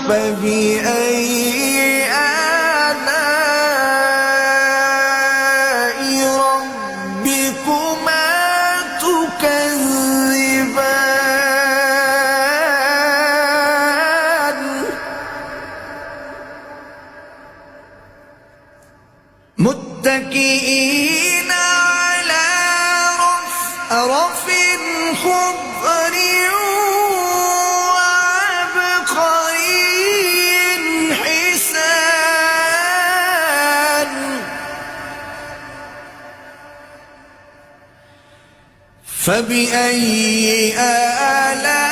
فبأي آلاء ربكما تكذبان متكئين على رفرف خضر وعبقري حسان فبأي آلاء